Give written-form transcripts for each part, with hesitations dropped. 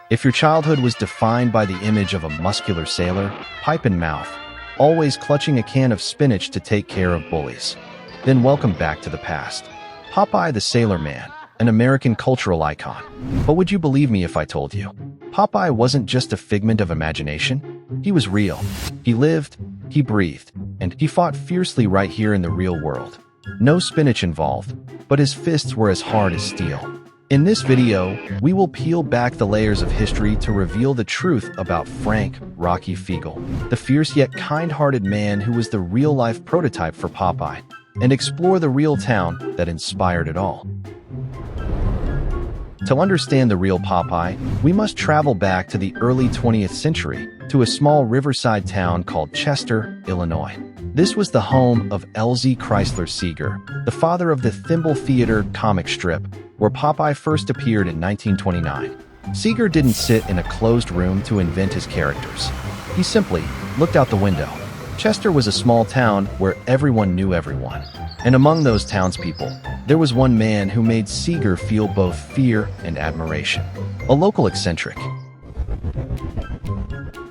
If your childhood was defined by the image of a muscular sailor, pipe in mouth, always clutching a can of spinach to take care of bullies, then welcome back to the past. Popeye the Sailor Man, an American cultural icon. But would you believe me if I told you? Popeye wasn't just a figment of imagination. He was real. He lived, he breathed, and he fought fiercely right here in the real world. No spinach involved, but his fists were as hard as steel. In this video, we will peel back the layers of history to reveal the truth about Frank "Rocky" Fiegel, the fierce yet kind-hearted man who was the real-life prototype for Popeye, and explore the real town that inspired it all. To understand the real Popeye, we must travel back to the early 20th century to a small riverside town called Chester, Illinois. This was the home of L.Z. Chrysler Seeger, the father of the Thimble Theater comic strip, where Popeye first appeared in 1929. Seeger didn't sit in a closed room to invent his characters. He simply looked out the window. Chester was a small town where everyone knew everyone. And among those townspeople, there was one man who made Seeger feel both fear and admiration. A local eccentric.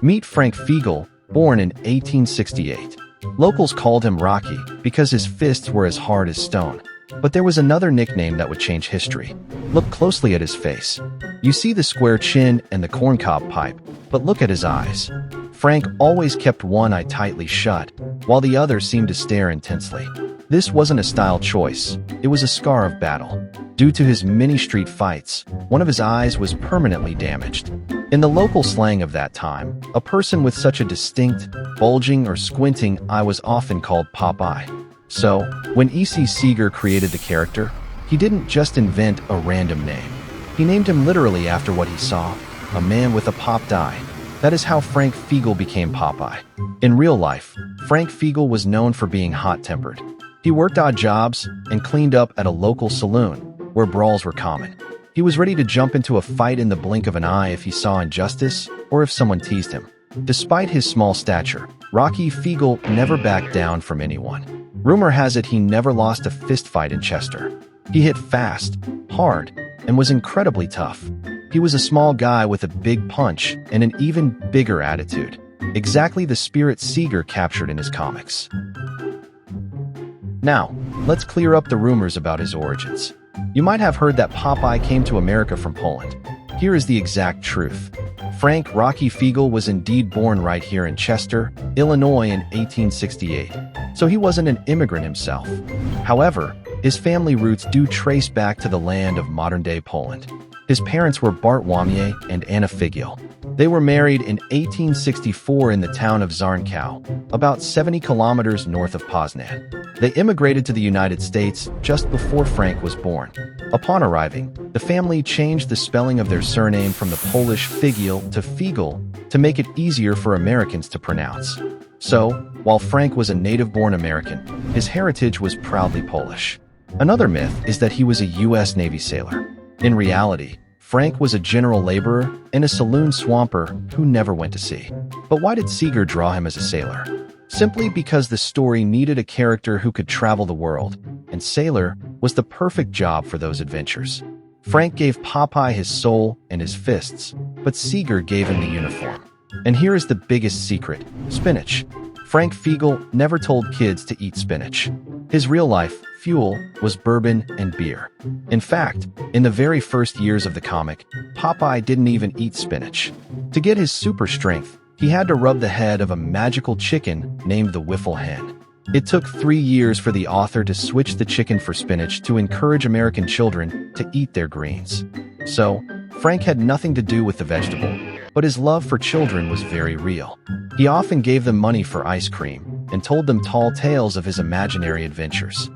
Meet Frank Fiegel, born in 1868. Locals called him Rocky because his fists were as hard as stone. But there was another nickname that would change history. Look closely at his face. You see the square chin and the corncob pipe, but look at his eyes. Frank always kept one eye tightly shut, while the other seemed to stare intensely. This wasn't a style choice, it was a scar of battle. Due to his many street fights, one of his eyes was permanently damaged. In the local slang of that time, a person with such a distinct, bulging or squinting eye was often called Popeye. So, when E.C. Seeger created the character, he didn't just invent a random name. He named him literally after what he saw, a man with a popped eye. That is how Frank Fiegel became Popeye. In real life, Frank Fiegel was known for being hot-tempered. He worked odd jobs and cleaned up at a local saloon, where brawls were common. He was ready to jump into a fight in the blink of an eye if he saw injustice or if someone teased him. Despite his small stature, Rocky Fiegel never backed down from anyone. Rumor has it he never lost a fistfight in Chester. He hit fast, hard, and was incredibly tough. He was a small guy with a big punch and an even bigger attitude. Exactly the spirit Seeger captured in his comics. Now, let's clear up the rumors about his origins. You might have heard that Popeye came to America from Poland. Here is the exact truth. Frank "Rocky" Fiegel was indeed born right here in Chester, Illinois in 1868, so he wasn't an immigrant himself. However, his family roots do trace back to the land of modern-day Poland. His parents were Bartłomiej and Anna Figiel. They were married in 1864 in the town of Czarnków, about 70 kilometers north of Poznan. They immigrated to the United States just before Frank was born. Upon arriving, the family changed the spelling of their surname from the Polish Figiel to Fiegel to make it easier for Americans to pronounce. So, while Frank was a native-born American, his heritage was proudly Polish. Another myth is that he was a U.S. Navy sailor. In reality, Frank was a general laborer and a saloon swamper who never went to sea. But why did Seeger draw him as a sailor? Simply because the story needed a character who could travel the world, and sailor was the perfect job for those adventures. Frank gave Popeye his soul and his fists, but Seeger gave him the uniform. And here is the biggest secret: spinach. Frank Fiegel never told kids to eat spinach. His real-life fuel was bourbon and beer. In fact, in the very first years of the comic, Popeye didn't even eat spinach. To get his super strength, he had to rub the head of a magical chicken named the Wiffle Hen. It took 3 years for the author to switch the chicken for spinach to encourage American children to eat their greens. So, Frank had nothing to do with the vegetable, but his love for children was very real. He often gave them money for ice cream and told them tall tales of his imaginary adventures.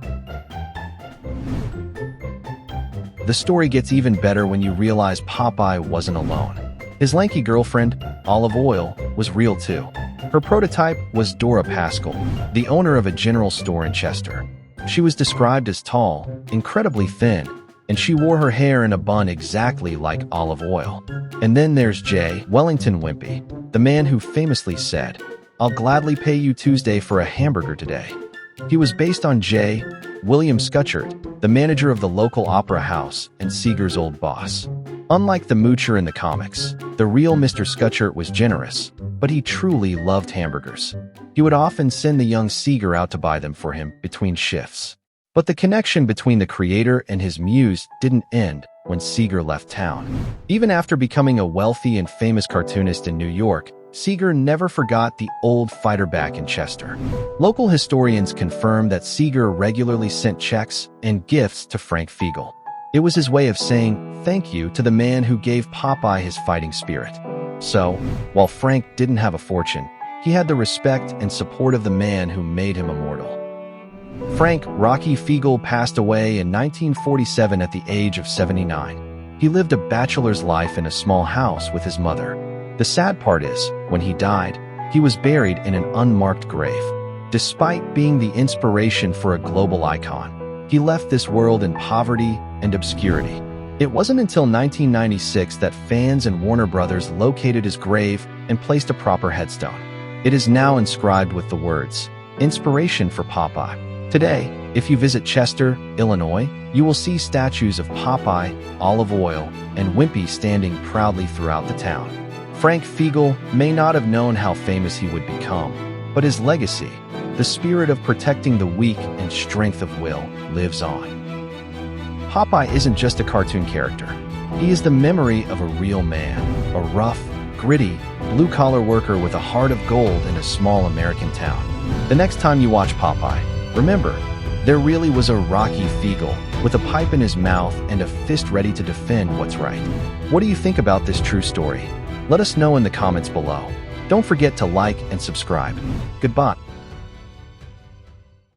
The story gets even better when you realize Popeye wasn't alone. His lanky girlfriend, Olive Oil, was real too. Her prototype was Dora Pascal, the owner of a general store in Chester. She was described as tall, incredibly thin, and she wore her hair in a bun exactly like Olive Oil. And then there's J. Wellington Wimpy, the man who famously said, "I'll gladly pay you Tuesday for a hamburger today." He was based on J. William Scutchard, the manager of the local opera house and Seeger's old boss. Unlike the moocher in the comics, the real Mr. Scutchert was generous, but he truly loved hamburgers. He would often send the young Seeger out to buy them for him between shifts. But the connection between the creator and his muse didn't end when Seeger left town. Even after becoming a wealthy and famous cartoonist in New York, Seeger never forgot the old fighter back in Chester. Local historians confirm that Seeger regularly sent checks and gifts to Frank Fiegel. It was his way of saying thank you to the man who gave Popeye his fighting spirit. So, while Frank didn't have a fortune, he had the respect and support of the man who made him immortal. Frank "Rocky" Fiegel passed away in 1947 at the age of 79. He lived a bachelor's life in a small house with his mother. The sad part is, when he died, he was buried in an unmarked grave. Despite being the inspiration for a global icon, he left this world in poverty and obscurity. It wasn't until 1996 that fans and Warner Brothers located his grave and placed a proper headstone. It is now inscribed with the words, "Inspiration for Popeye." Today, if you visit Chester, Illinois, you will see statues of Popeye, Olive Oyl, and Wimpy standing proudly throughout the town. Frank Fiegel may not have known how famous he would become, but his legacy, the spirit of protecting the weak and strength of will, lives on. Popeye isn't just a cartoon character. He is the memory of a real man, a rough, gritty, blue-collar worker with a heart of gold in a small American town. The next time you watch Popeye, remember, there really was a Rocky Fiegel with a pipe in his mouth and a fist ready to defend what's right. What do you think about this true story? Let us know in the comments below. Don't forget to like and subscribe. Goodbye.